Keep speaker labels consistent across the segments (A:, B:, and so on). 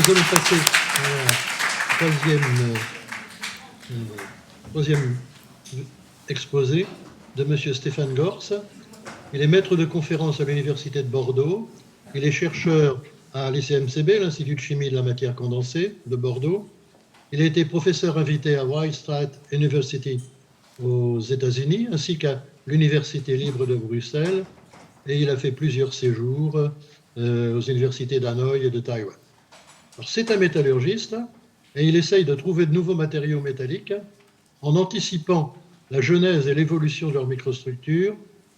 A: nous allons passer à la troisième exposé de M. Stéphane Gors. Il est maître de conférence à l'Université de Bordeaux. Il est chercheur à l'ICMCB, l'Institut de chimie de la matière condensée de Bordeaux. Il a été professeur invité à Wright State University aux États-Unis, ainsi qu'à l'Université libre de Bruxelles. Et il a fait plusieurs séjours aux universités d'Hanoï et de Taïwan. Alors, c'est un métallurgiste et il essaye de trouver de nouveaux matériaux métalliques en anticipant la genèse et l'évolution de leur microstructure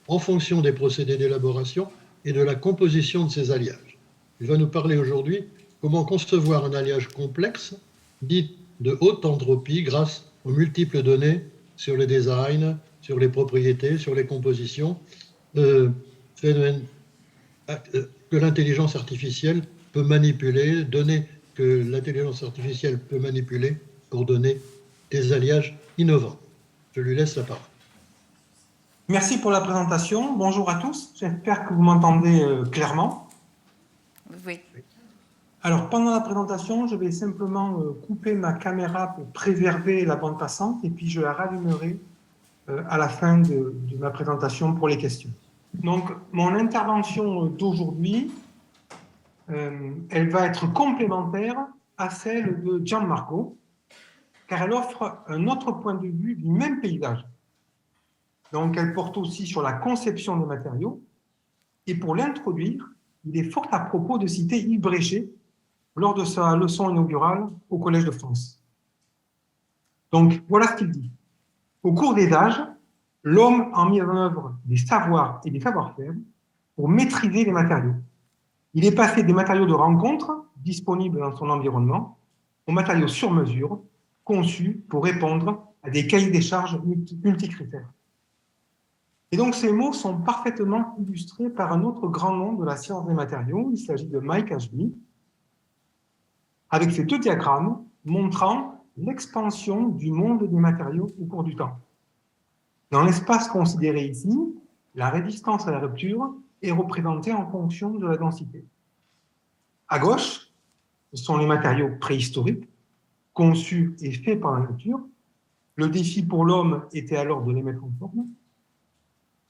A: en fonction des procédés d'élaboration et de la composition de ces alliages. Il va nous parler aujourd'hui comment concevoir un alliage complexe, dit de haute entropie, grâce aux multiples données sur le design, sur les propriétés, sur les compositions, que l'intelligence artificielle peut manipuler, données que l'intelligence artificielle peut manipuler pour donner des alliages innovants. Je lui laisse la parole.
B: Merci pour la présentation. Bonjour à tous. J'espère que vous m'entendez clairement.
C: Oui.
B: Alors, pendant la présentation, je vais simplement couper ma caméra pour préserver la bande passante et puis je la rallumerai à la fin de ma présentation pour les questions. Donc, mon intervention d'aujourd'hui, elle va être complémentaire à celle de Gianmarco, car elle offre un autre point de vue du même paysage. Donc, elle porte aussi sur la conception des matériaux. Et pour l'introduire, il est fort à propos de citer Yves Bréchet lors de sa leçon inaugurale au Collège de France. Donc, voilà ce qu'il dit. Au cours des âges, l'homme a mis en œuvre des savoirs et des savoir-faire pour maîtriser les matériaux. Il est passé des matériaux de rencontre, disponibles dans son environnement, aux matériaux sur mesure, conçus pour répondre à des cahiers des charges multicritères. Et donc, ces mots sont parfaitement illustrés par un autre grand nom de la science des matériaux. Il s'agit de Mike Ashby, avec ces deux diagrammes montrant l'expansion du monde des matériaux au cours du temps. Dans l'espace considéré ici, la résistance à la rupture est représentée en fonction de la densité. À gauche, ce sont les matériaux préhistoriques, conçus et faits par la nature. Le défi pour l'homme était alors de les mettre en forme.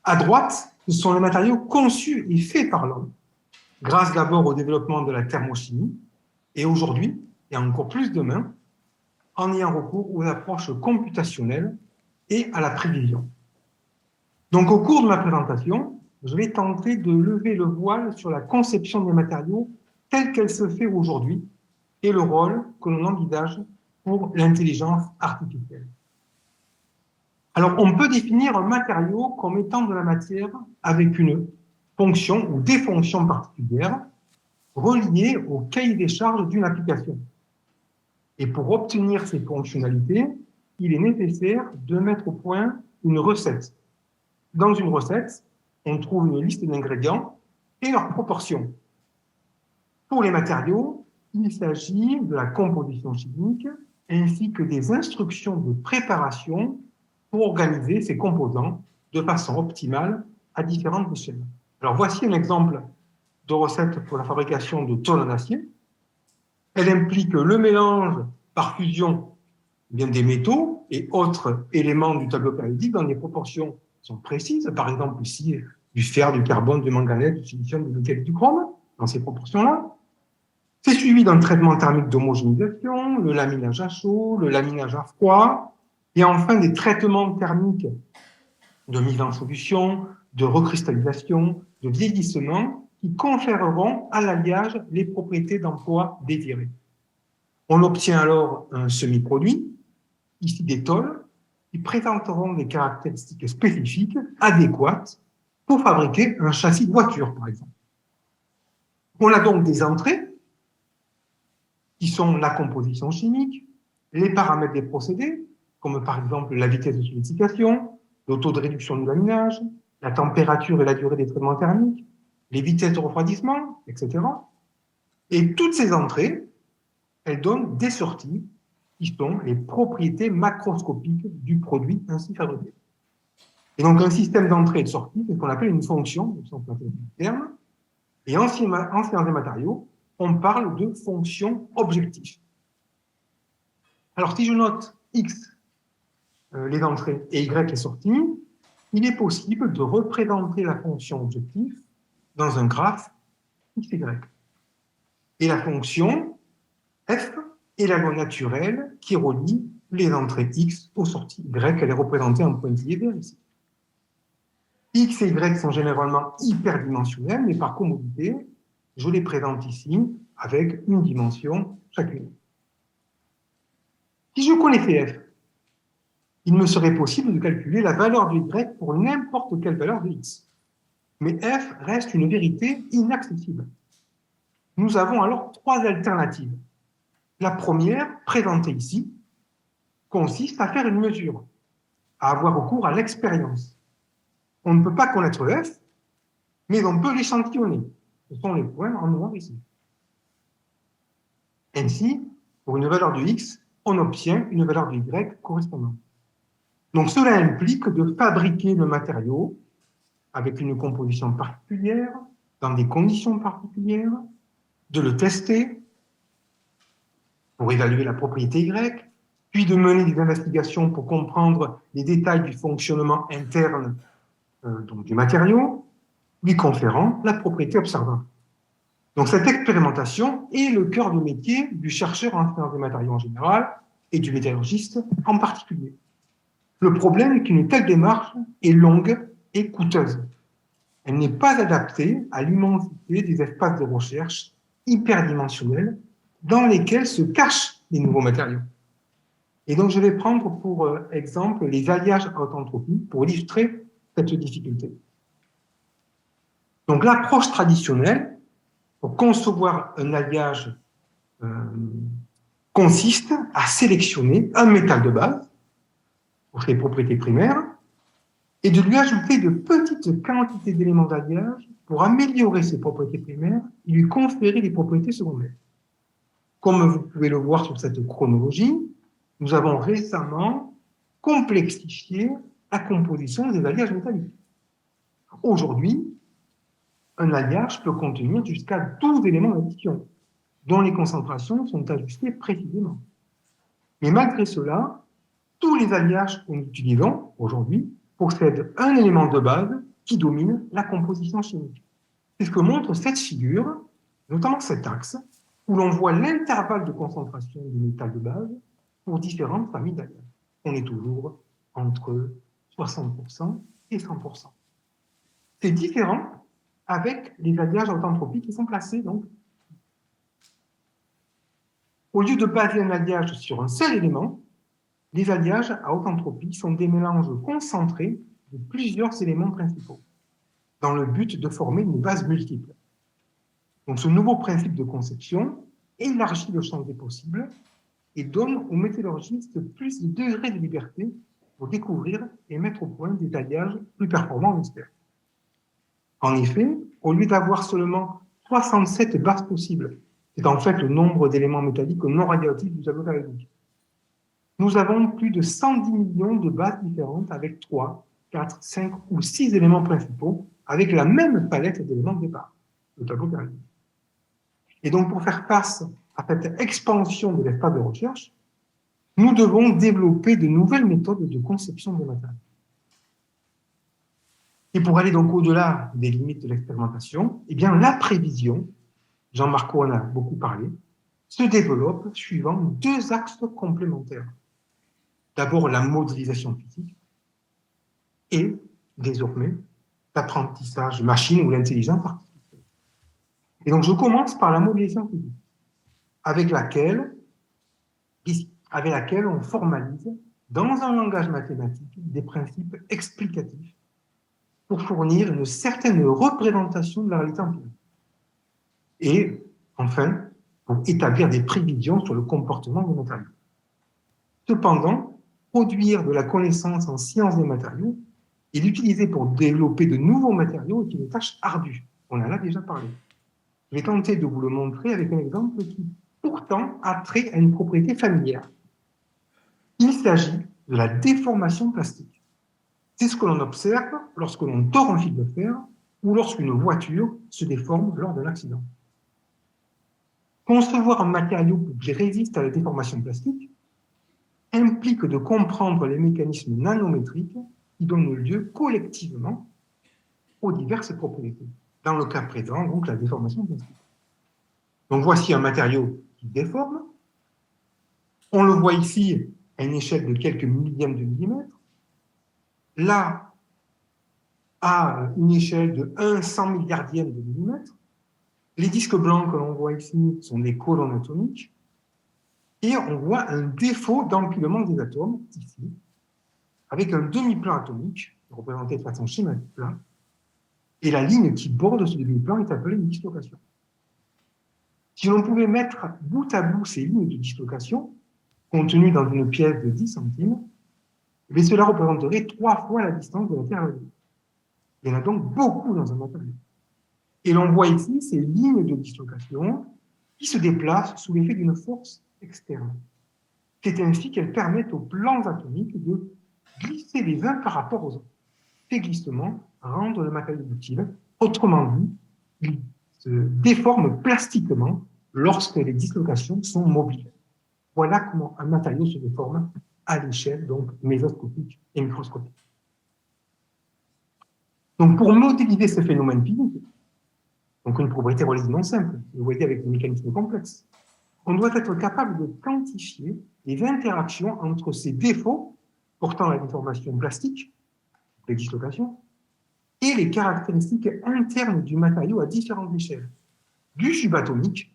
B: À droite, ce sont les matériaux conçus et faits par l'homme, grâce d'abord au développement de la thermochimie, et aujourd'hui, et encore plus demain, en ayant recours aux approches computationnelles et à la prévision. Donc, au cours de ma présentation, je vais tenter de lever le voile sur la conception des matériaux telle qu'elle se fait aujourd'hui et le rôle que l'on envisage pour l'intelligence artificielle. Alors, on peut définir un matériau comme étant de la matière avec une fonction ou des fonctions particulières reliées au cahier des charges d'une application. Et pour obtenir ces fonctionnalités, il est nécessaire de mettre au point une recette. Dans une recette, on trouve une liste d'ingrédients et leurs proportions. Pour les matériaux, il s'agit de la composition chimique ainsi que des instructions de préparation pour organiser ces composants de façon optimale à différentes échelles. Alors voici un exemple de recette pour la fabrication de tôles en acier. Elle implique le mélange par fusion des métaux et autres éléments du tableau périodique dans des proportions qui sont précises. Par exemple, ici, du fer, du carbone, du manganèse, du silicium, du nickel et du chrome, dans ces proportions-là. C'est suivi d'un traitement thermique d'homogénéisation, le laminage à chaud, le laminage à froid, et enfin des traitements thermiques de mise en solution, de recristallisation, de vieillissement, qui conféreront à l'alliage les propriétés d'emploi désirées. On obtient alors un semi-produit, ici des tôles, qui présenteront des caractéristiques spécifiques adéquates pour fabriquer un châssis de voiture, par exemple. On a donc des entrées, qui sont la composition chimique, les paramètres des procédés, comme par exemple la vitesse de solidification, le taux de réduction du laminage, la température et la durée des traitements thermiques, les vitesses de refroidissement, etc. Et toutes ces entrées, elles donnent des sorties qui sont les propriétés macroscopiques du produit ainsi fabriqué. Et donc, un système d'entrée et de sortie, c'est ce qu'on appelle une fonction, au sens terme. Et en sciences des matériaux, on parle de fonction objective. Alors, si je note X, les entrées, et Y, les sorties, il est possible de représenter la fonction objective dans un graphe X, Y. Et la fonction F est la loi naturelle qui relie les entrées X aux sorties Y. Elle est représentée en pointillé vert ici. X et Y sont généralement hyperdimensionnels, mais par commodité, je les présente ici avec une dimension chacune. Si je connaissais F, il me serait possible de calculer la valeur de Y pour n'importe quelle valeur de X. Mais F reste une vérité inaccessible. Nous avons alors trois alternatives. La première, présentée ici, consiste à faire une mesure, à avoir recours à l'expérience. On ne peut pas connaître F, mais on peut l'échantillonner. Ce sont les points en noir ici. Ainsi, pour une valeur de X, on obtient une valeur de Y correspondante. Donc cela implique de fabriquer le matériau avec une composition particulière, dans des conditions particulières, de le tester pour évaluer la propriété Y, puis de mener des investigations pour comprendre les détails du fonctionnement interne donc du matériau, lui conférant la propriété observable. Donc cette expérimentation est le cœur de métier du chercheur en sciences des matériaux en général et du métallurgiste en particulier. Le problème est qu'une telle démarche est longue et coûteuse. Elle n'est pas adaptée à l'immensité des espaces de recherche hyperdimensionnels dans lesquels se cachent les nouveaux matériaux. Et donc, je vais prendre pour exemple les alliages à haute entropie pour illustrer cette difficulté. Donc, l'approche traditionnelle pour concevoir un alliage consiste à sélectionner un métal de base pour ses propriétés primaires et de lui ajouter de petites quantités d'éléments d'alliage pour améliorer ses propriétés primaires et lui conférer des propriétés secondaires. Comme vous pouvez le voir sur cette chronologie, nous avons récemment complexifié la composition des alliages métalliques. Aujourd'hui, un alliage peut contenir jusqu'à 12 éléments d'addition, dont les concentrations sont ajustées précisément. Mais malgré cela, tous les alliages que nous utilisons aujourd'hui possèdent un élément de base qui domine la composition chimique. C'est ce que montre cette figure, notamment cet axe, où l'on voit l'intervalle de concentration du métal de base pour différentes familles d'alliages. On est toujours entre 60% et 100%. C'est différent avec les alliages à haute entropie qui sont placés donc. Au lieu de baser un alliage sur un seul élément, les alliages à haute entropie sont des mélanges concentrés de plusieurs éléments principaux, dans le but de former une base multiple. Donc ce nouveau principe de conception élargit le champ des possibles et donne aux métallurgistes plus de degrés de liberté pour découvrir et mettre au point des alliages plus performants en espère. En effet, au lieu d'avoir seulement 67 bases possibles, c'est en fait le nombre d'éléments métalliques non radioactifs du tableau périodique, nous avons plus de 110 millions de bases différentes avec 3, 4, 5 ou 6 éléments principaux avec la même palette d'éléments de départ, le tableau périodique. Et donc, pour faire face à cette expansion de l'espace de recherche, nous devons développer de nouvelles méthodes de conception des matériaux. Et pour aller donc au-delà des limites de l'expérimentation, eh bien, la prévision, Jean-Marc en a beaucoup parlé, se développe suivant deux axes complémentaires. D'abord, la modélisation physique et, désormais, l'apprentissage machine ou l'intelligence artificielle. Et donc, je commence par la modélisation physique, avec laquelle on formalise, dans un langage mathématique, des principes explicatifs pour fournir une certaine représentation de la réalité empirique. Et, enfin, pour établir des prévisions sur le comportement des matériaux. Cependant, produire de la connaissance en sciences des matériaux et l'utiliser pour développer de nouveaux matériaux est une tâche ardue. On en a déjà parlé. Je vais tenter de vous le montrer avec un exemple qui, pourtant, a trait à une propriété familière. Il s'agit de la déformation plastique. C'est ce que l'on observe lorsque l'on tord un fil de fer ou lorsqu'une voiture se déforme lors d'un accident. Concevoir un matériau qui résiste à la déformation plastique implique de comprendre les mécanismes nanométriques qui donnent lieu collectivement aux diverses propriétés. Dans le cas présent, donc la déformation plastique. Donc voici un matériau qui déforme. On le voit ici à une échelle de quelques millièmes de millimètre. Là, à une échelle de 1 milliardième de millimètre. Les disques blancs que l'on voit ici sont des colonnes atomiques. Et on voit un défaut d'empilement des atomes, ici, avec un demi-plan atomique, représenté de façon schématique là. Et la ligne qui borde ce demi-plan est appelée une dislocation. Si l'on pouvait mettre bout à bout ces lignes de dislocation, contenues dans une pièce de 10 centimes, mais cela représenterait 3 fois la distance de la Terre à la Lune. Il y en a donc beaucoup dans un matériau. Et l'on voit ici ces lignes de dislocation qui se déplacent sous l'effet d'une force externe. C'est ainsi qu'elles permettent aux plans atomiques de glisser les uns par rapport aux autres. Ces glissements rendent le matériau ductile. Autrement dit, il se déforme plastiquement lorsque les dislocations sont mobiles. Voilà comment un matériau se déforme à l'échelle donc mésoscopique et microscopique. Donc, pour modéliser ce phénomène physique, donc une propriété relativement simple, vous voyez avec des mécanismes complexes, on doit être capable de quantifier les interactions entre ces défauts portant la déformation plastique, les dislocations, et les caractéristiques internes du matériau à différentes échelles, du subatomique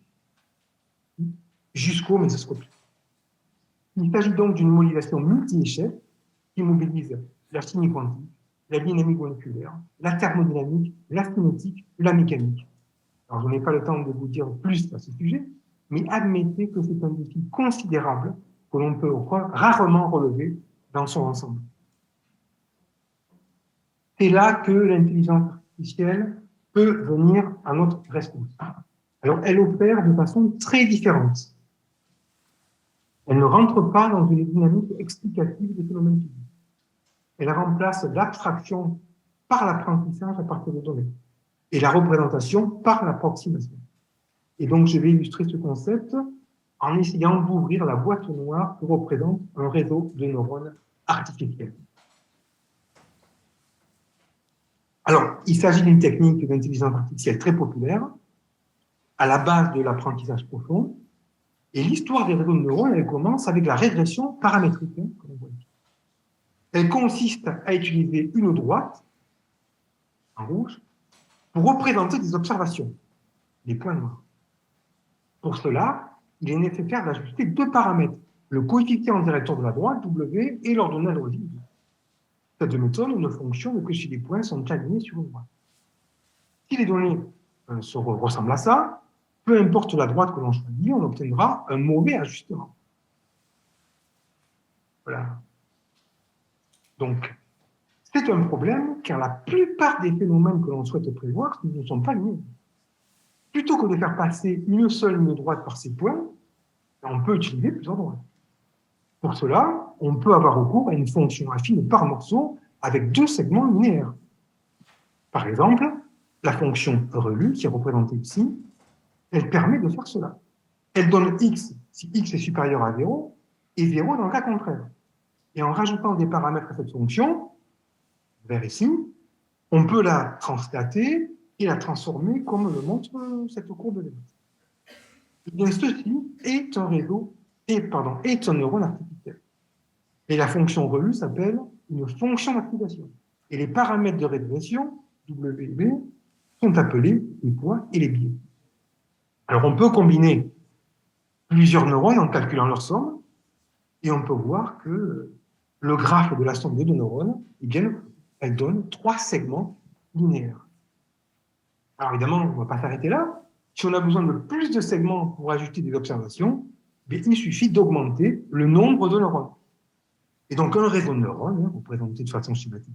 B: jusqu'au mésoscopique. Il s'agit donc d'une modélisation multi-échelle qui mobilise la chimie quantique, la dynamique moléculaire, la thermodynamique, la cinétique, la mécanique. Alors, je n'ai pas le temps de vous dire plus à ce sujet, mais admettez que c'est un défi considérable que l'on peut rarement relever dans son ensemble. C'est là que l'intelligence artificielle peut venir à notre rescousse. Alors, elle opère de façon très différente. Elle ne rentre pas dans une dynamique explicative des phénomènes physiques. Elle remplace l'abstraction par l'apprentissage à partir de données et la représentation par l'approximation. Et donc, je vais illustrer ce concept en essayant d'ouvrir la boîte noire que représente un réseau de neurones artificiels. Alors, il s'agit d'une technique d'intelligence artificielle très populaire, à la base de l'apprentissage profond. Et l'histoire des réseaux de neurones, elle commence avec la régression paramétrique, comme on voit ici. Elle consiste à utiliser une droite, en rouge, pour représenter des observations, des points noirs. Pour cela, il est nécessaire d'ajuster 2 paramètres, le coefficient directeur de la droite, W, et l'ordonnale logique. Cette méthode ne fonctionne que si les points sont alignés sur une droite. Si les données ressemblent à ça, peu importe la droite que l'on choisit, on obtiendra un mauvais ajustement. Voilà. Donc, c'est un problème car la plupart des phénomènes que l'on souhaite prévoir ne sont pas linéaires. Plutôt que de faire passer une seule ligne droite par ces points, on peut utiliser plusieurs droites. Pour cela, on peut avoir recours à une fonction affine par morceau avec 2 segments linéaires. Par exemple, la fonction relu, qui est représentée ici, elle permet de faire cela. Elle donne x si x est supérieur à 0 et 0 dans le cas contraire. Et en rajoutant des paramètres à cette fonction, vers ici, on peut la translater et la transformer comme le montre cette courbe de maths. Et bien, ceci est un réseau, est un neurone artificiel. Et la fonction relu s'appelle une fonction d'activation. Et les paramètres de régression, W et B, sont appelés les points et les biais. Alors, on peut combiner plusieurs neurones en calculant leur somme, et on peut voir que le graphe de la somme des 2 neurones, eh bien, elle donne 3 segments linéaires. Alors, évidemment, on ne va pas s'arrêter là. Si on a besoin de plus de segments pour ajouter des observations, eh il suffit d'augmenter le nombre de neurones. Et donc, un réseau de neurones, représenté de façon schématique,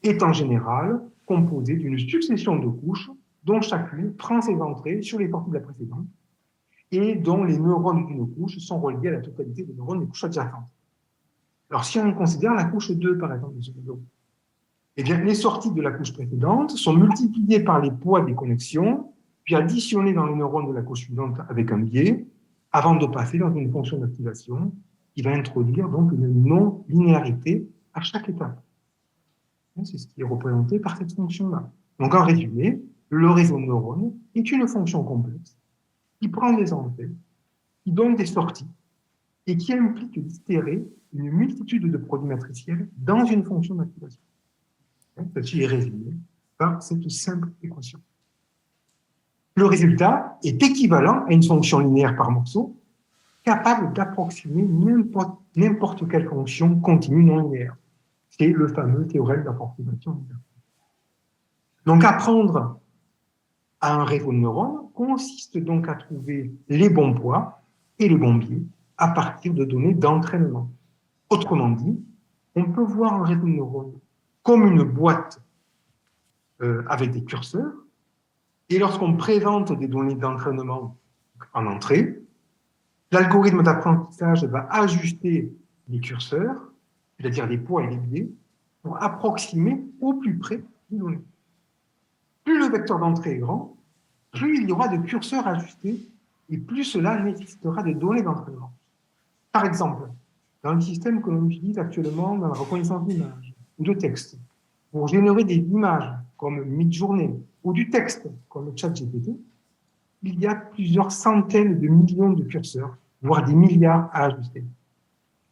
B: est en général composé d'une succession de couches dont chacune prend ses entrées sur les sorties de la précédente et dont les neurones d'une couche sont reliés à la totalité des neurones des couches adjacentes. Alors, si on considère la couche 2, par exemple, de ce réseau, eh bien, les sorties de la couche précédente sont multipliées par les poids des connexions puis additionner dans les neurones de la couche suivante avec un biais, avant de passer dans une fonction d'activation qui va introduire donc une non-linéarité à chaque étape. C'est ce qui est représenté par cette fonction-là. Donc, en résumé, le réseau de neurones est une fonction complexe qui prend des entrées, qui donne des sorties et qui implique d'itérer une multitude de produits matriciels dans une fonction d'activation. Ceci est résumé par cette simple équation. Le résultat est équivalent à une fonction linéaire par morceau, capable d'approximer n'importe quelle fonction continue non linéaire. C'est le fameux théorème d'approximation linéaire. Donc, apprendre à un réseau de neurones consiste donc à trouver les bons poids et les bons biais à partir de données d'entraînement. Autrement dit, on peut voir un réseau de neurones comme une boîte avec des curseurs, et lorsqu'on présente des données d'entraînement en entrée, l'algorithme d'apprentissage va ajuster les curseurs, c'est-à-dire les poids et les biais, pour approximer au plus près des données. Plus le vecteur d'entrée est grand, plus il y aura de curseurs ajustés et plus cela nécessitera de données d'entraînement. Par exemple, dans le système que l'on utilise actuellement dans la reconnaissance d'images ou de texte, pour générer des images comme Midjourney ou du texte comme le ChatGPT, il y a plusieurs centaines de millions de curseurs, voire des milliards à ajuster.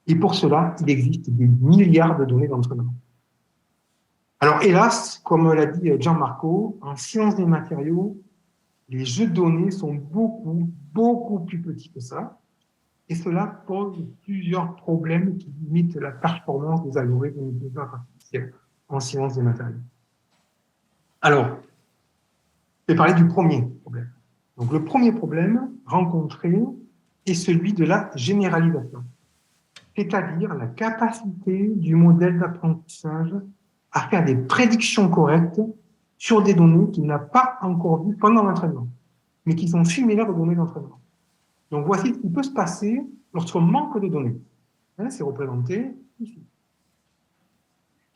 B: Et pour cela, il existe des milliards de données d'entraînement. Alors, hélas, comme l'a dit Gianmarco, en sciences des matériaux, les jeux de données sont beaucoup plus petits que ça. Et cela pose plusieurs problèmes qui limitent la performance des algorithmes d'intelligence artificielle en sciences des matériaux. Alors, je vais parler du premier problème. Donc, le premier problème rencontré est celui de la généralisation, c'est-à-dire la capacité du modèle d'apprentissage à faire des prédictions correctes sur des données qu'il n'a pas encore vues pendant l'entraînement, mais qui sont similaires aux données d'entraînement. Donc, voici ce qui peut se passer lorsqu'on manque de données. C'est représenté ici.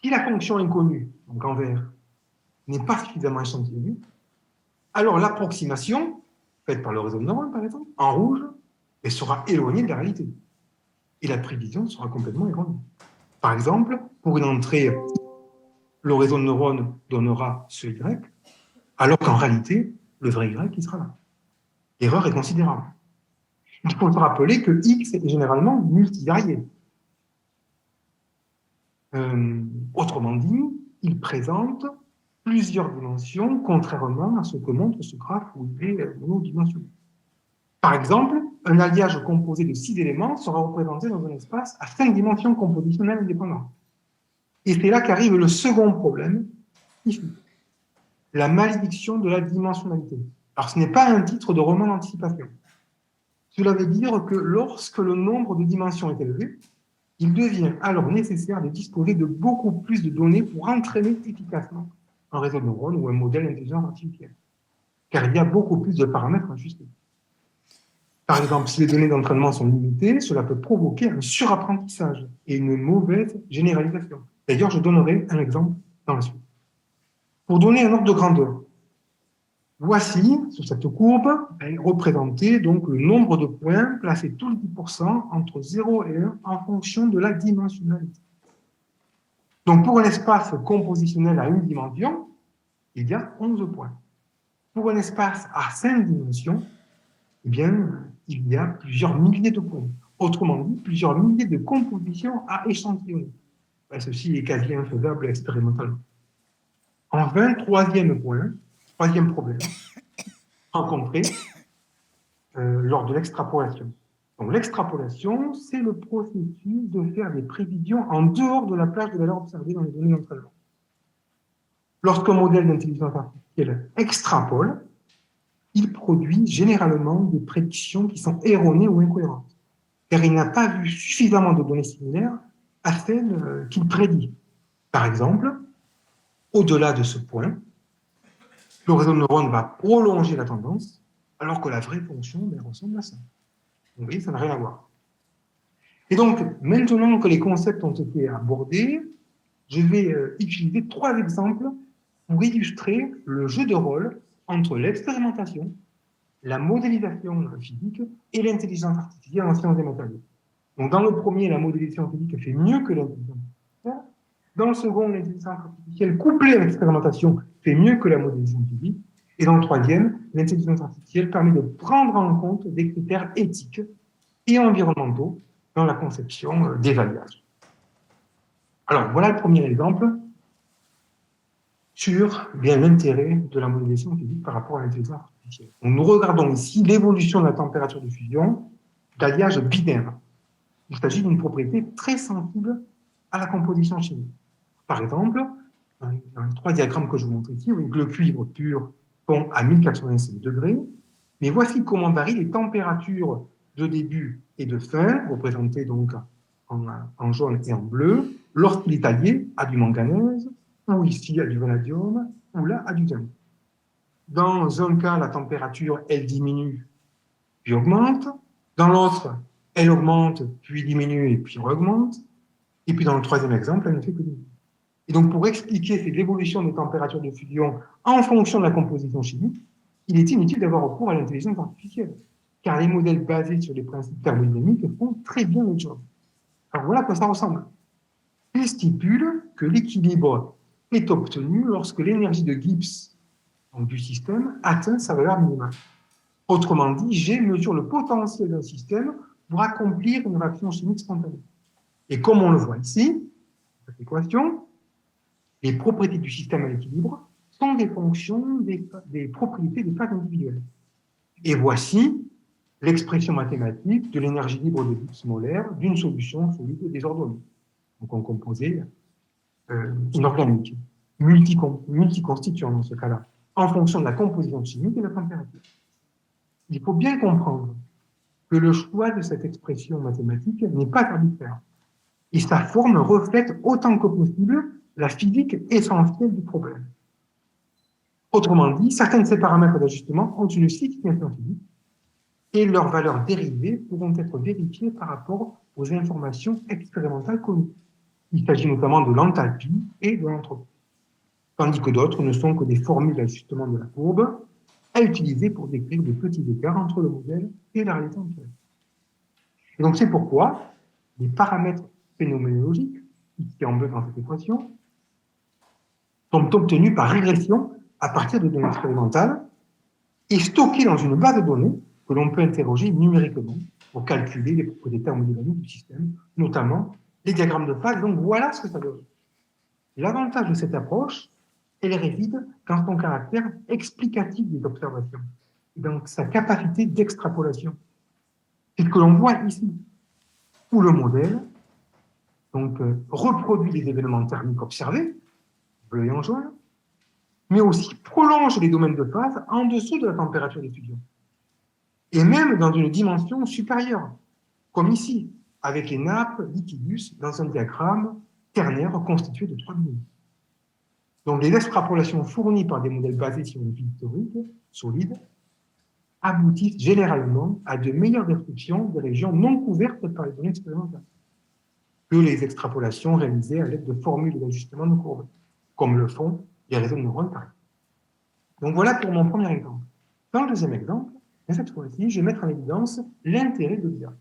B: Si la fonction inconnue, donc en vert, n'est pas suffisamment échantillonnée, alors l'approximation, faite par le réseau de neurones, par exemple, en rouge, elle sera éloignée de la réalité. Et la prévision sera complètement erronée. Par exemple, pour une entrée, le réseau de neurones donnera ce Y, alors qu'en réalité, le vrai Y, il sera là. L'erreur est considérable. Il faut se rappeler que X est généralement multivarié. Autrement dit, il présente plusieurs dimensions, contrairement à ce que montre ce graphe où il est monodimensionnel. Par exemple, un alliage composé de 6 éléments sera représenté dans un espace à 5 dimensions compositionnelles indépendantes. Et c'est là qu'arrive le second problème, ici, la malédiction de la dimensionnalité. Alors, ce n'est pas un titre de roman d'anticipation. Cela veut dire que lorsque le nombre de dimensions est élevé, il devient alors nécessaire de disposer de beaucoup plus de données pour entraîner efficacement un réseau de neurones ou un modèle d'intelligence artificielle. Car il y a beaucoup plus de paramètres à ajuster. Par exemple, si les données d'entraînement sont limitées, cela peut provoquer un surapprentissage et une mauvaise généralisation. D'ailleurs, je donnerai un exemple dans la suite. Pour donner un ordre de grandeur, voici, sur cette courbe, représenté donc le nombre de points placés tous les 10% entre 0 et 1 en fonction de la dimensionnalité. Donc, pour un espace compositionnel à une dimension, il y a 11 points. Pour un espace à 5 dimensions, eh bien, il y a plusieurs milliers de points. Autrement dit, plusieurs milliers de compositions à échantillonner. Ceci est quasi infaisable expérimentalement. Enfin, troisième problème, rencontré lors de l'extrapolation. Donc, l'extrapolation, c'est le processus de faire des prévisions en dehors de la plage de valeurs observées dans les données d'entraînement. Lorsqu'un modèle d'intelligence artificielle extrapole, il produit généralement des prédictions qui sont erronées ou incohérentes, car il n'a pas vu suffisamment de données similaires à celles qu'il prédit. Par exemple, au-delà de ce point, le réseau de neurones va prolonger la tendance, alors que la vraie fonction ressemble à ça. Vous voyez, ça n'a rien à voir. Et donc, maintenant que les concepts ont été abordés, je vais utiliser 3 exemples pour illustrer le jeu de rôle entre l'expérimentation, la modélisation physique et l'intelligence artificielle en sciences des matériaux. Donc, dans le premier, la modélisation physique fait mieux que l'intelligence artificielle. Dans le second, l'intelligence artificielle couplée à l'expérimentation fait mieux que la modélisation physique. Et dans le troisième, l'intelligence artificielle permet de prendre en compte des critères éthiques et environnementaux dans la conception d'évaluation. Alors, voilà le premier exemple sur l'intérêt de la modélisation physique par rapport à l'intelligence artificielle. Donc, nous regardons ici l'évolution de la température de fusion d'alliage binaire. Il s'agit d'une propriété très sensible à la composition chimique. Par exemple, dans les trois diagrammes que je vous montre ici, vous voyez que le cuivre pur fond à 1085 degrés, mais voici comment varient les températures de début et de fin, représentées donc en jaune et en bleu, lorsqu'il est allié à du manganèse, ou ici à du vanadium, ou là à du zinc. Dans un cas, la température, elle diminue, puis augmente. Dans l'autre, elle augmente, puis diminue, et puis augmente. Et puis dans le troisième exemple, elle ne fait que diminuer. Et donc, pour expliquer l'évolution des températures de fusion en fonction de la composition chimique, il est inutile d'avoir recours à l'intelligence artificielle, car les modèles basés sur les principes thermodynamiques font très bien le job. Alors voilà à quoi ça ressemble. Il stipule que l'équilibre est obtenu lorsque l'énergie de Gibbs donc du système atteint sa valeur minimale. Autrement dit, G mesure le potentiel d'un système pour accomplir une réaction chimique spontanée. Et comme on le voit ici, cette équation, les propriétés du système à l'équilibre sont des fonctions des propriétés des phases individuelles. Et voici l'expression mathématique de l'énergie libre de Gibbs molaire d'une solution solide désordonnée. Donc on composait inorganique, multiconstituant dans ce cas-là, en fonction de la composition chimique et de la température. Il faut bien comprendre que le choix de cette expression mathématique n'est pas arbitraire. Et sa forme reflète autant que possible la physique essentielle du problème. Autrement dit, certains de ces paramètres d'ajustement ont une signification physique et leurs valeurs dérivées pourront être vérifiées par rapport aux informations expérimentales connues. Il s'agit notamment de l'enthalpie et de l'entropie, tandis que d'autres ne sont que des formules d'ajustement de la courbe à utiliser pour décrire de petits écarts entre le modèle et la réalité empirique. Et donc c'est pourquoi les paramètres phénoménologiques, ici en bleu dans cette équation, sont obtenus par régression à partir de données expérimentales et stockés dans une base de données que l'on peut interroger numériquement pour calculer les propriétés thermodynamiques du système, notamment les diagrammes de phase. Donc voilà ce que ça donne. L'avantage de cette approche, elle réside dans son caractère explicatif des observations, dans sa capacité d'extrapolation. C'est ce que l'on voit ici, où le modèle donc, reproduit les événements thermiques observés, bleu et en jaune, mais aussi prolonge les domaines de phase en dessous de la température des fusions, et même dans une dimension supérieure, comme ici, avec les nappes liquidus dans un diagramme ternaire constitué de 3 minutes. Donc, les extrapolations fournies par des modèles basés sur une vie historique solide aboutissent généralement à de meilleures descriptions de régions non couvertes par les données expérimentales que les extrapolations réalisées à l'aide de formules d'ajustement de courbes, comme le font les réseaux de neurones par exemple. Donc, voilà pour mon premier exemple. Dans le deuxième exemple, cette fois-ci, je vais mettre en évidence l'intérêt de l'IA.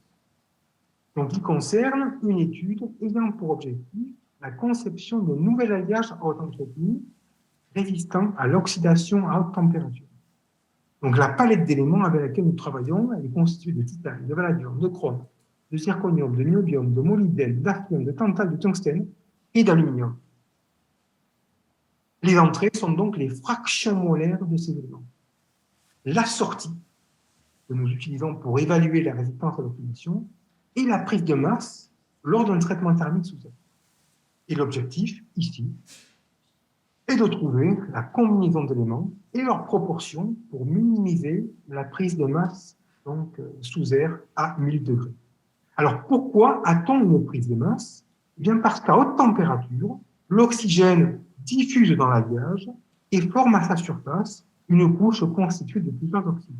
B: Donc, il concerne une étude ayant pour objectif la conception de nouvel alliage à haute entropie résistant à l'oxydation à haute température. Donc, la palette d'éléments avec laquelle nous travaillons, elle est constituée de titane, de vanadium, de chrome, de zirconium, de niobium, de molybdène, d'hafnium, de tantale, de tungstène et d'aluminium. Les entrées sont donc les fractions molaires de ces éléments. La sortie que nous utilisons pour évaluer la résistance à l'oxydation et la prise de masse lors d'un traitement thermique sous air. Et l'objectif, ici, est de trouver la combinaison d'éléments et leurs proportions pour minimiser la prise de masse donc, sous air à 1000 degrés. Alors, pourquoi a-t-on une prise de masse? Eh bien, parce qu'à haute température, l'oxygène diffuse dans l'alliage et forme à sa surface une couche constituée de plusieurs oxydes.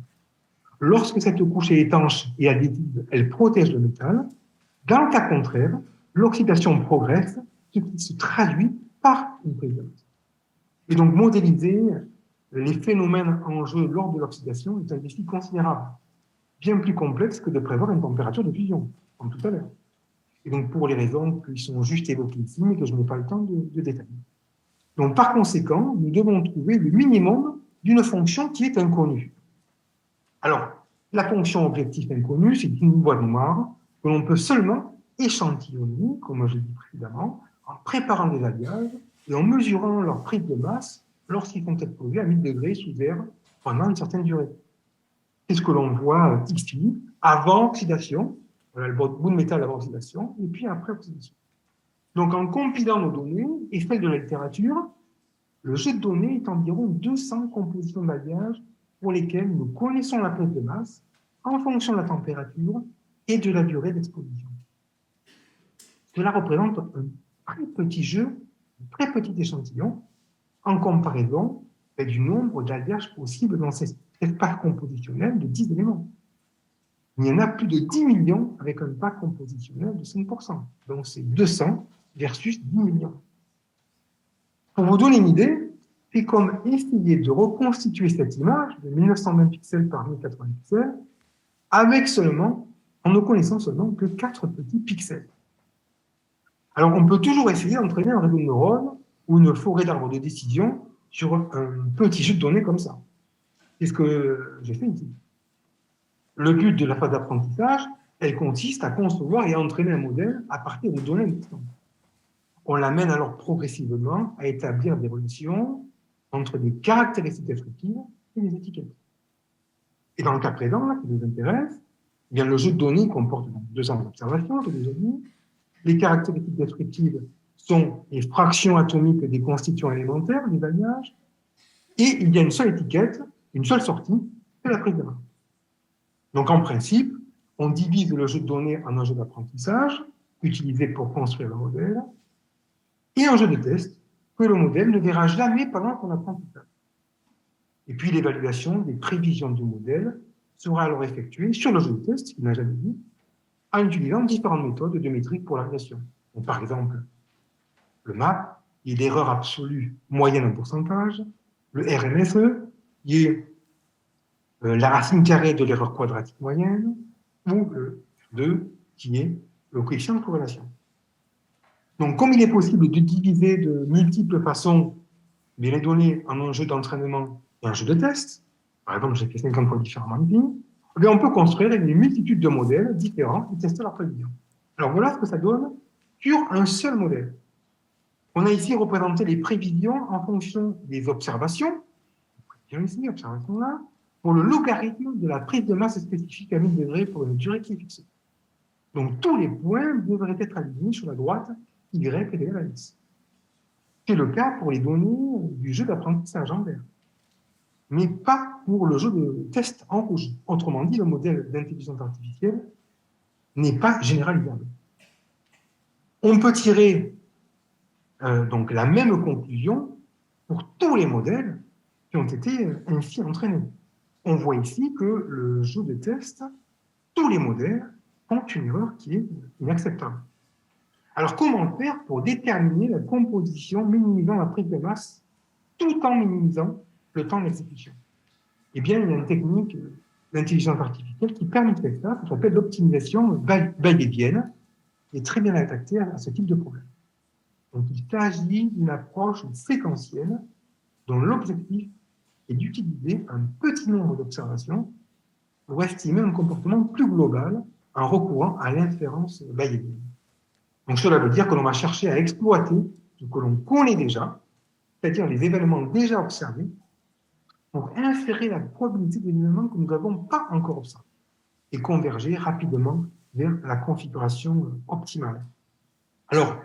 B: Lorsque cette couche est étanche et adhésive, elle protège le métal. Dans le cas contraire, l'oxydation progresse, ce qui se traduit par une prise de masse. Et donc, modéliser les phénomènes en jeu lors de l'oxydation est un défi considérable, bien plus complexe que de prévoir une température de fusion, comme tout à l'heure. Et donc, pour les raisons qui sont juste évoquées ici, mais que je n'ai pas le temps de détailler. Donc, par conséquent, nous devons trouver le minimum d'une fonction qui est inconnue. Alors, la fonction objectif inconnue, c'est une boîte noire que l'on peut seulement échantillonner, comme je l'ai dit précédemment, en préparant des alliages et en mesurant leur prise de masse lorsqu'ils sont exposés à 1000 degrés sous air pendant une certaine durée. C'est ce que l'on voit ici, avant oxydation, voilà le bout de métal avant oxydation, et puis après oxydation. Donc, en compilant nos données et celles de la littérature, le jeu de données est environ 200 compositions d'alliages pour lesquelles nous connaissons la prise de masse en fonction de la température et de la durée d'exposition. Cela représente un très petit jeu, un très petit échantillon, en comparaison du nombre d'alliages possibles dans cet espace compositionnel de 10 éléments. Il y en a plus de 10 millions avec un pack compositionnel de 5%. Donc c'est 200 versus 10 millions. Pour vous donner une idée, c'est comme essayer de reconstituer cette image de 1920 pixels par 1080 pixels avec seulement, en ne connaissant seulement que 4 petits pixels. Alors on peut toujours essayer d'entraîner un réseau de neurones ou une forêt d'arbres de décision sur un petit jeu de données comme ça. C'est ce que j'ai fait ici. Le but de la phase d'apprentissage, elle consiste à concevoir et à entraîner un modèle à partir de données existantes. On l'amène alors progressivement à établir des relations entre des caractéristiques descriptives et des étiquettes. Et dans le cas présent, là, qui nous intéresse, eh bien, le jeu de données comporte donc 200 observations, je l'ai déjà dit. Les caractéristiques descriptives sont les fractions atomiques des constituants élémentaires, des alliages, et il y a une seule étiquette, une seule sortie, c'est la prise de main. Donc, en principe, on divise le jeu de données en un jeu d'apprentissage, utilisé pour construire le modèle, et un jeu de test que le modèle ne verra jamais pendant son apprentissage. Et puis, l'évaluation des prévisions du modèle sera alors effectuée sur le jeu de test, il n'a jamais dit, en utilisant différentes méthodes de métrique pour la régression. Donc, par exemple, le MAP, il y a l'erreur absolue moyenne en pourcentage, le RMSE, il y a la racine carrée de l'erreur quadratique moyenne, ou le 2, qui est le coefficient de corrélation. Donc, comme il est possible de diviser de multiples façons les données en un jeu d'entraînement et un jeu de test, par exemple, j'ai fait 50 fois différemment ici, on peut construire une multitude de modèles différents et tester leur prévision. Alors, voilà ce que ça donne sur un seul modèle. On a ici représenté les prévisions en fonction des observations, ici, observation là, pour le logarithme de la prise de masse spécifique à 1000 degrés pour une durée qui est fixée. Donc, tous les points devraient être alignés sur la droite y est égal à x. C'est le cas pour les données du jeu d'apprentissage en vert, mais pas pour le jeu de test en rouge. Autrement dit, le modèle d'intelligence artificielle n'est pas généralisable. On peut tirer donc la même conclusion pour tous les modèles qui ont été ainsi entraînés. On voit ici que le jeu de test, tous les modèles ont une erreur qui est inacceptable. Alors, comment faire pour déterminer la composition minimisant la prise de masse tout en minimisant le temps d'exécution? Eh bien, il y a une technique d'intelligence artificielle qui permet de faire ça, qui s'appelle l'optimisation bayésienne, qui est très bien adaptée à ce type de problème. Donc, il s'agit d'une approche séquentielle dont l'objectif est d'utiliser un petit nombre d'observations pour estimer un comportement plus global en recourant à l'inférence bayésienne. Donc, cela veut dire que l'on va chercher à exploiter ce que l'on connaît déjà, c'est-à-dire les événements déjà observés, pour inférer la probabilité des événements que nous n'avons pas encore observés et converger rapidement vers la configuration optimale. Alors,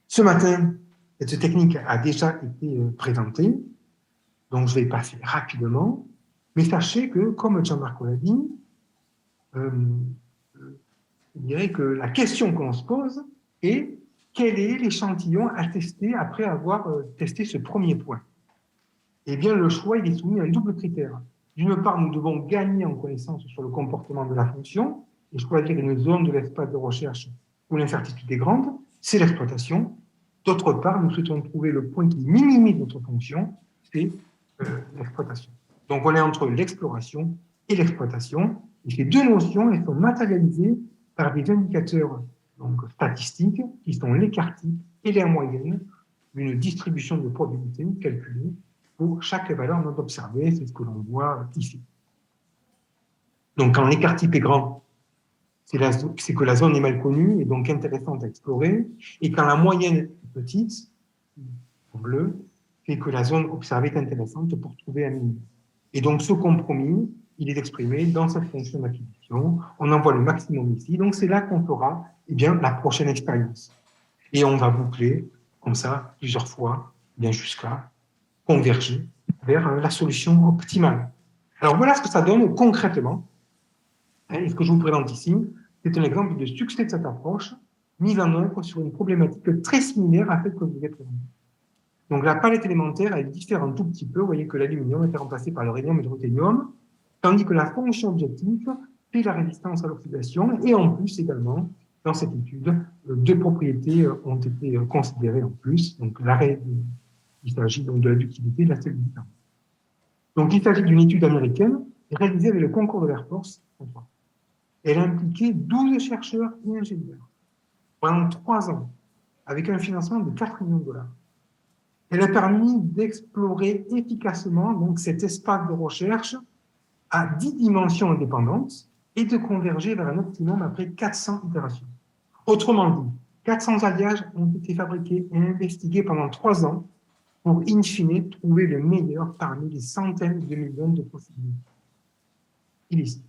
B: ce matin, cette technique a déjà été présentée, donc je vais passer rapidement, mais sachez que, comme Gianmarco l'a dit, je dirais que la question qu'on se pose est quel est l'échantillon à tester après avoir testé ce premier point? Eh bien, le choix il est soumis à un double critère. D'une part, nous devons gagner en connaissance sur le comportement de la fonction et choisir une zone de l'espace de recherche où l'incertitude est grande, c'est l'exploitation. D'autre part, nous souhaitons trouver le point qui minimise notre fonction, c'est l'exploitation. Donc, on est entre l'exploration et l'exploitation. Et ces deux notions, elles sont matérialisées par des indicateurs donc, statistiques qui sont l'écart type et la moyenne d'une distribution de probabilité calculée pour chaque valeur non observée. C'est ce que l'on voit ici. Donc, quand l'écart type est grand, c'est que la zone est mal connue et donc intéressante à explorer. Et quand la moyenne est petite, en bleu, fait que la zone observée est intéressante pour trouver un minimum. Et donc, ce compromis, il est exprimé dans cette fonction d'acquisition. On envoie le maximum ici. Donc, c'est là qu'on fera la prochaine expérience. Et on va boucler, comme ça, plusieurs fois, jusqu'à converger vers la solution optimale. Alors, voilà ce que ça donne concrètement. Et ce que je vous présente ici, c'est un exemple de succès de cette approche mise en œuvre sur une problématique très similaire à celle que je vous ai présentée. Donc la palette élémentaire, elle diffère un tout petit peu. Vous voyez que l'aluminium était remplacé par le rhélium et le ruthénium, tandis que la fonction objective fait la résistance à l'oxydation. Et en plus également, dans cette étude, deux propriétés ont été considérées en plus. Donc l'arrêt, il s'agit donc de la ductilité et de la stabilité. Donc il s'agit d'une étude américaine réalisée avec le concours de l'Air Force. Elle a impliqué 12 chercheurs et ingénieurs pendant 3 ans, avec un financement de 4 millions de dollars. Elle a permis d'explorer efficacement donc, cet espace de recherche à 10 dimensions indépendantes et de converger vers un optimum après 400 itérations. Autrement dit, 400 alliages ont été fabriqués et investigués pendant 3 ans pour, in fine, trouver le meilleur parmi les centaines de millions de possibilités. Illicite.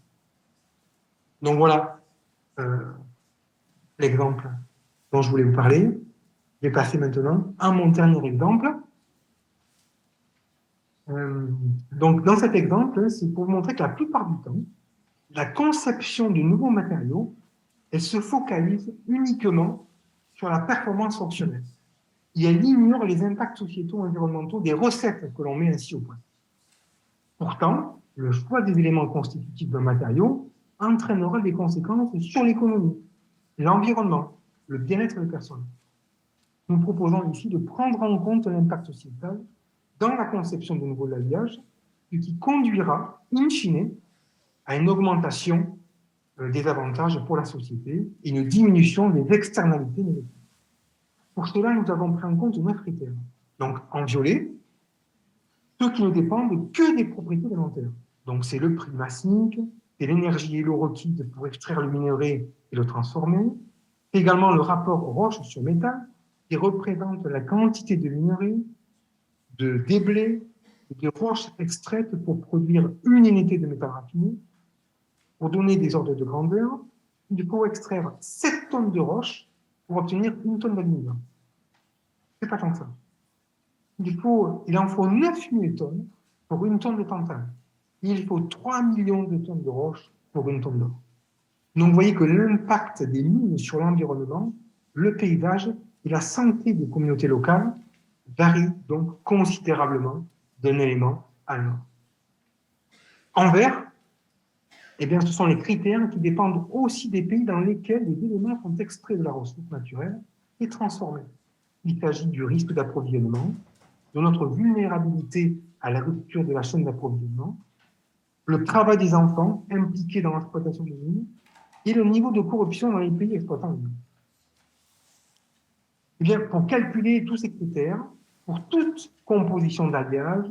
B: Donc voilà l'exemple dont je voulais vous parler. Je vais passer maintenant à mon dernier exemple. Donc, dans cet exemple, c'est pour vous montrer que la plupart du temps, la conception de nouveaux matériaux, elle se focalise uniquement sur la performance fonctionnelle. Et elle ignore les impacts sociétaux et environnementaux des recettes que l'on met ainsi au point. Pourtant, le choix des éléments constitutifs d'un matériau entraînera des conséquences sur l'économie, l'environnement, le bien-être des personnes. Nous proposons ici de prendre en compte l'impact sociétal dans la conception de nouveaux alliages, ce qui conduira, in fine, à une augmentation des avantages pour la société et une diminution des externalités négatives. Pour cela, nous avons pris en compte 9 critères. Donc, en violet, ceux qui ne dépendent que des propriétés élémentaires. Donc, c'est le prix massique, c'est l'énergie et l'eau requise pour extraire le minerai et le transformer. C'est également le rapport roche sur métal, qui représente la quantité de minerai, de déblais et de roches extraites pour produire une unité de métal raffiné. Pour donner des ordres de grandeur, il faut extraire 7 tonnes de roche pour obtenir 1 tonne d'aluminium. C'est pas tant que ça. Il en faut 9000 tonnes pour 1 tonne de tantale. Il faut 3 millions de tonnes de roche pour 1 tonne d'or. Donc vous voyez que l'impact des mines sur l'environnement, le paysage et la santé des communautés locales varient donc considérablement d'un élément à l'autre. En vert, ce sont les critères qui dépendent aussi des pays dans lesquels les éléments sont extraits de la ressource naturelle et transformés. Il s'agit du risque d'approvisionnement, de notre vulnérabilité à la rupture de la chaîne d'approvisionnement, le travail des enfants impliqués dans l'exploitation des mines et le niveau de corruption dans les pays exploitant les mines. Pour calculer tous ces critères, pour toute composition d'alliage,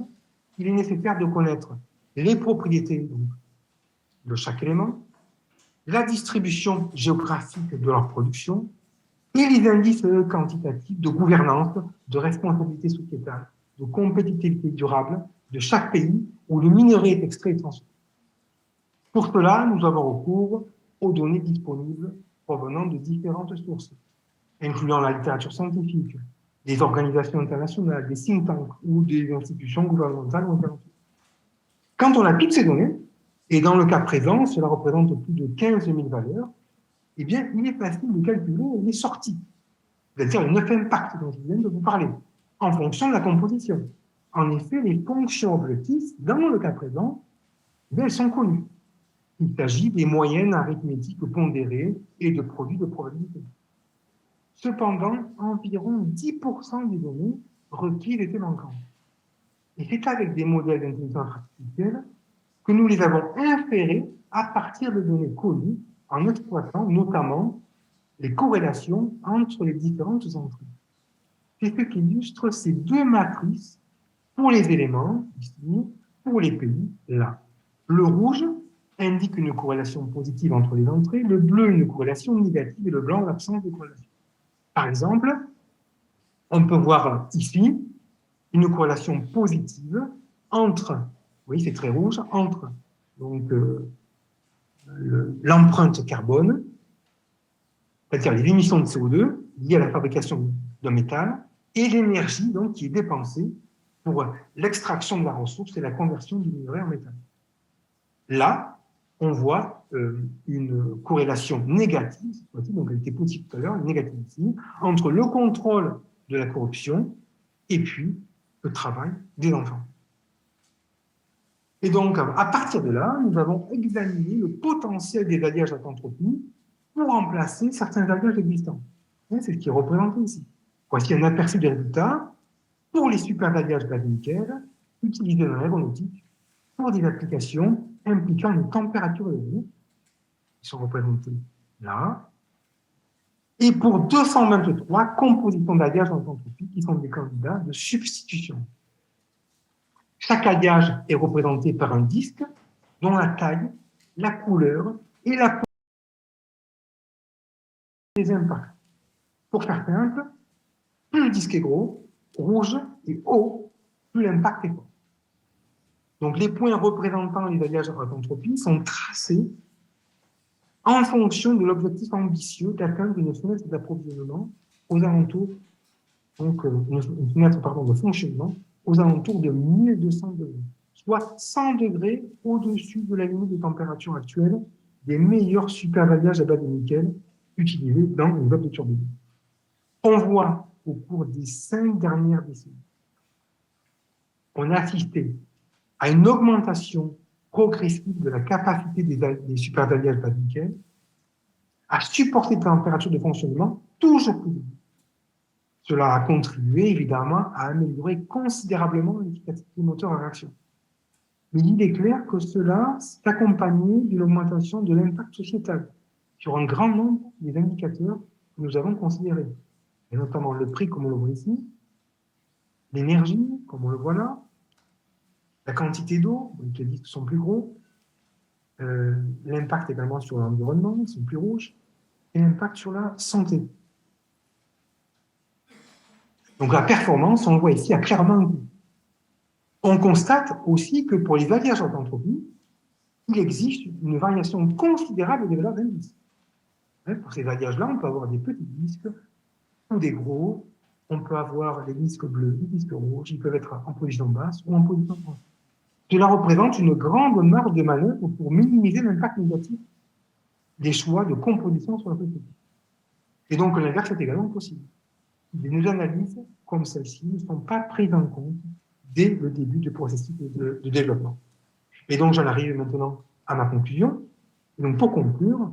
B: il est nécessaire de connaître les propriétés de chaque élément, la distribution géographique de leur production et les indices quantitatifs de gouvernance, de responsabilité sociétale, de compétitivité durable de chaque pays où le minerai est extrait et transformé. Pour cela, nous avons recours aux données disponibles provenant de différentes sources, incluant la littérature scientifique, des organisations internationales, des think tanks ou des institutions gouvernementales ou internationales. Quand on applique ces données, et dans le cas présent, cela représente plus de 15 000 valeurs, il est facile de calculer les sorties, c'est-à-dire les 9 impacts dont je viens de vous parler, en fonction de la composition. En effet, les fonctions objectifs, dans le cas présent, elles sont connues. Il s'agit des moyennes arithmétiques pondérées et de produits de probabilité. Cependant, environ 10% des données requises étaient manquantes. Et c'est avec des modèles d'intelligence artificielle que nous les avons inférés à partir de données connues en exploitant notamment les corrélations entre les différentes entrées. C'est ce qui illustre ces deux matrices pour les éléments, ici, pour les pays, là. Le rouge indique une corrélation positive entre les entrées, le bleu une corrélation négative et le blanc l'absence de corrélation. Par exemple, on peut voir ici une corrélation positive entre, oui c'est très rouge, entre donc, l'empreinte carbone, c'est-à-dire les émissions de CO2 liées à la fabrication d'un métal, et l'énergie donc qui est dépensée pour l'extraction de la ressource et la conversion du minerai en métal. Là, on voit une corrélation négative, donc elle était positive tout à l'heure, négative ici, entre le contrôle de la corruption et puis le travail des enfants. Et donc, à partir de là, nous avons examiné le potentiel des alliages à entropie pour remplacer certains alliages existants. C'est ce qui est représenté ici. Voici un aperçu des résultats pour les super-alliages gaz-nickel utilisés dans l'aéronautique pour des applications impliquant une température élevée, qui sont représentées là, et pour 223 compositions d'alliages en entropie qui sont des candidats de substitution. Chaque alliage est représenté par un disque dont la taille, la couleur et la des impacts. Pour faire simple, plus le disque est gros, rouge et haut, plus l'impact est fort. Donc les points représentant les alliages en entropie sont tracés en fonction de l'objectif ambitieux d'atteindre une fenêtre d'approvisionnement aux alentours, donc une fenêtre de fonctionnement aux alentours de 1200 degrés, soit 100 degrés au-dessus de la limite de température actuelle des meilleurs superalliages à base de nickel utilisés dans une boîte de turbine. On voit au cours des 5 dernières décennies, on a assisté à une augmentation progressive de la capacité des superalliages à base de nickel à supporter des températures de fonctionnement toujours plus élevées. Cela a contribué évidemment à améliorer considérablement l'efficacité du moteur à réaction. Mais il est clair que cela s'est accompagné d'une augmentation de l'impact sociétal sur un grand nombre des indicateurs que nous avons considérés, et notamment le prix, comme on le voit ici, l'énergie, comme on le voit là, la quantité d'eau, les disques sont plus gros, l'impact également sur l'environnement, ils sont plus rouges, et l'impact sur la santé. Donc la performance, on le voit ici, a clairement un coût. On constate aussi que pour les alliages en entropie, il existe une variation considérable des valeurs d'indice. Pour ces alliages-là, on peut avoir des petits disques ou des gros. On peut avoir des disques bleus, des disques rouges. Ils peuvent être en position basse ou en position haute. Cela représente une grande marge de manœuvre pour minimiser l'impact négatif des choix de composition sur la société. Et donc, l'inverse est également possible. Des analyses comme celle-ci ne sont pas prises en compte dès le début du processus de développement. Et donc, j'en arrive maintenant à ma conclusion. Et donc, pour conclure,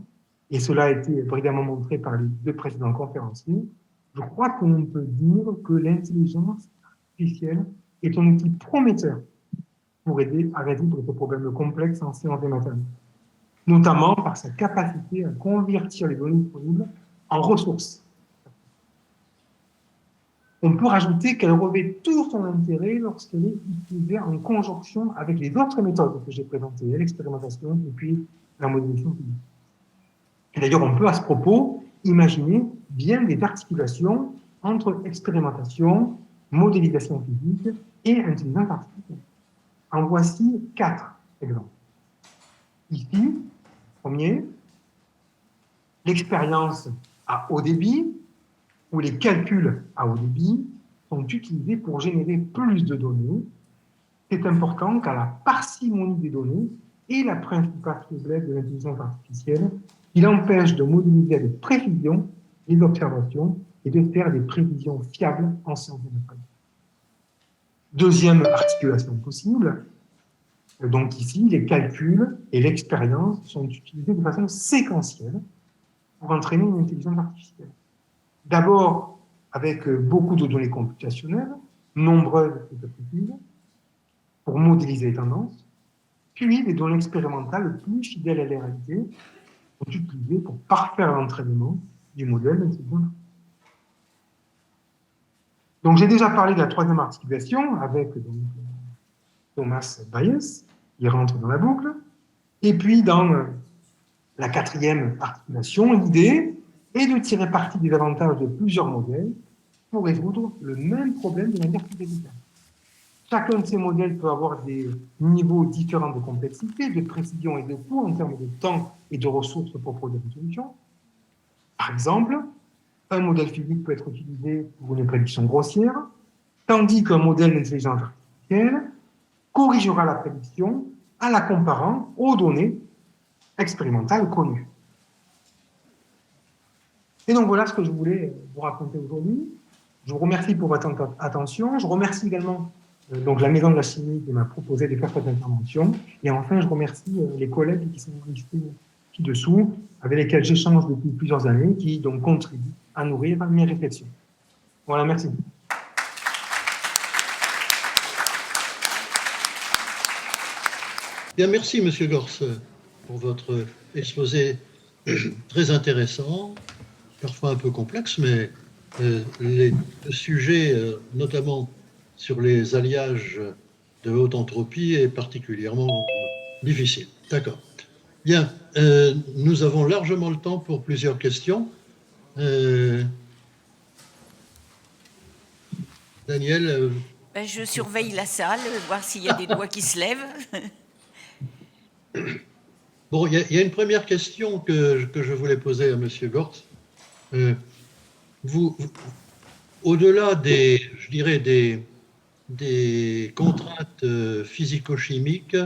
B: et cela a été brillamment montré par les 2 précédents conférenciers, je crois qu'on peut dire que l'intelligence artificielle est un outil prometteur pour aider à résoudre ce problème complexe en sciences et mathématiques, notamment par sa capacité à convertir les données disponibles en ressources. On peut rajouter qu'elle revêt tout son intérêt lorsqu'elle est utilisée en conjonction avec les autres méthodes que j'ai présentées, l'expérimentation et puis la modélisation physique. Et d'ailleurs, on peut à ce propos imaginer bien des articulations entre expérimentation, modélisation physique et intelligence artificielle. En voici 4 exemples. Ici, premier, l'expérience à haut débit, où les calculs à haut débit sont utilisés pour générer plus de données. C'est important car la parcimonie des données est la principale faiblesse de l'intelligence artificielle, qui l'empêche de modéliser avec précision les observations et de faire des prévisions fiables en sciences mathématiques. Deuxième articulation possible, donc ici, les calculs et l'expérience sont utilisés de façon séquentielle pour entraîner une intelligence artificielle. D'abord, avec beaucoup de données computationnelles, nombreuses et précises, modéliser les tendances, puis les données expérimentales plus fidèles à la réalité sont utilisées pour parfaire l'entraînement du modèle d'intelligence. Donc, j'ai déjà parlé de la troisième articulation avec donc, Thomas Bayes, qui rentre dans la boucle. Et puis, dans la quatrième articulation, l'idée est de tirer parti des avantages de plusieurs modèles pour résoudre le même problème de manière plus efficace. Chacun de ces modèles peut avoir des niveaux différents de complexité, de précision et de coût en termes de temps et de ressources pour produire une solution. Par exemple, un modèle physique peut être utilisé pour une prédiction grossière, tandis qu'un modèle d'intelligence artificielle corrigera la prédiction en la comparant aux données expérimentales connues. Et donc voilà ce que je voulais vous raconter aujourd'hui. Je vous remercie pour votre attention. Je remercie également donc la Maison de la Chimie qui m'a proposé de faire cette intervention. Et enfin, je remercie les collègues qui sont listés ci-dessous, avec lesquels j'échange depuis plusieurs années, qui donc contribuent à nourrir mes réflexions. Voilà, merci.
A: Bien, merci, Monsieur Gors, pour votre exposé très intéressant, parfois un peu complexe, mais les sujets, notamment sur les alliages de haute entropie, est particulièrement difficile. D'accord. Bien, nous avons largement le temps pour plusieurs questions. Daniel
C: je surveille la salle, voir s'il y a des doigts qui se lèvent.
A: Bon, il y a une première question que je voulais poser à Monsieur Gors. Au-delà je dirais, des contraintes physico-chimiques,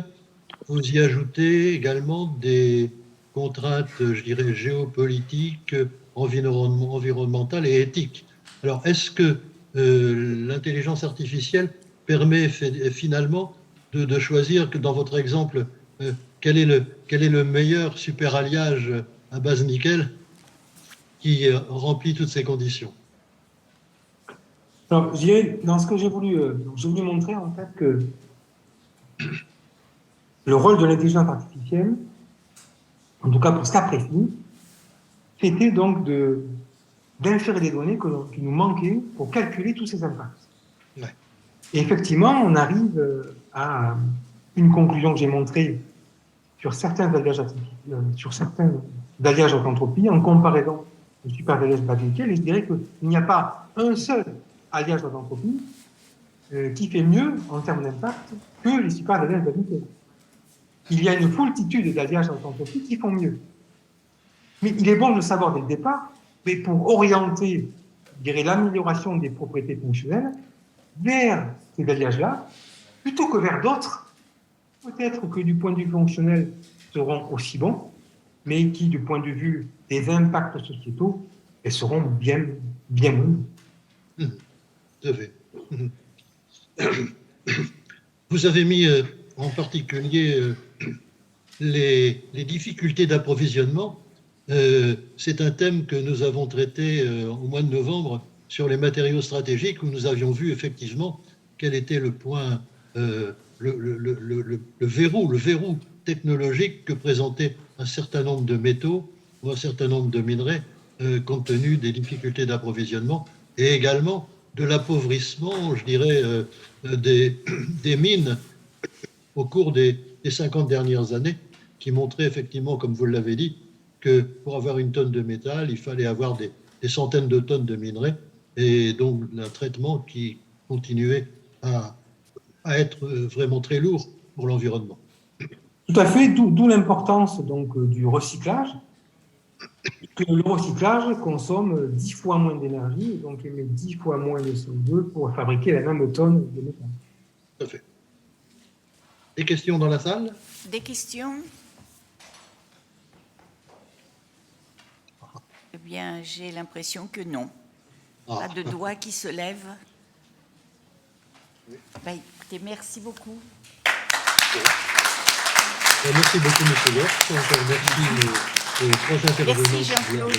A: vous y ajoutez également des contraintes, je dirais, géopolitiques, environnementales et éthiques. Alors, est-ce que l'intelligence artificielle permet finalement de choisir, que dans votre exemple, quel est le meilleur superalliage à base nickel qui remplit toutes ces conditions?
B: Alors, dans ce que j'ai voulu montrer en fait que le rôle de l'intelligence artificielle, en tout cas pour ce cas précis, c'était donc d'inférer des données qui nous manquaient pour calculer tous ces impacts.
A: Ouais.
B: Et effectivement, on arrive à une conclusion que j'ai montrée sur certains alliages haute entropie en comparaison au superalliage bas nickel, et je dirais qu'il n'y a pas un seul alliage haute entropie qui fait mieux en termes d'impact que les superalliages bas nickel. Il y a une foultitude d'alliages haute entropie qui font mieux. Mais il est bon de le savoir dès le départ, mais pour orienter, je dirais, l'amélioration des propriétés fonctionnelles vers ces alliages-là, plutôt que vers d'autres, peut-être que du point de vue fonctionnel seront aussi bons, mais qui, du point de vue des impacts sociétaux, seront bien moins.
A: Tout à fait. Vous avez mis en particulier les difficultés d'approvisionnement. C'est un thème que nous avons traité au mois de novembre sur les matériaux stratégiques, où nous avions vu effectivement quel était le point, le verrou technologique que présentait un certain nombre de métaux ou un certain nombre de minerais, compte tenu des difficultés d'approvisionnement et également de l'appauvrissement, je dirais, des mines au cours des 50 dernières années, qui montraient effectivement, comme vous l'avez dit, que pour avoir une tonne de métal, il fallait avoir des centaines de tonnes de minerais, et donc un traitement qui continuait à être vraiment très lourd pour l'environnement.
B: Tout à fait, d'où l'importance donc du recyclage, que le recyclage consomme 10 fois moins d'énergie, et donc émet 10 fois moins de CO2 pour fabriquer la même tonne de métal.
A: Tout à fait. Des questions dans la salle?
C: Des questions? Eh bien, j'ai l'impression que non. Pas de doigts qui se lèvent. Ben, écoutez, merci beaucoup.
A: Merci beaucoup, M. Gors. Merci aux trois intervenants.
C: Merci, Jean-Claude.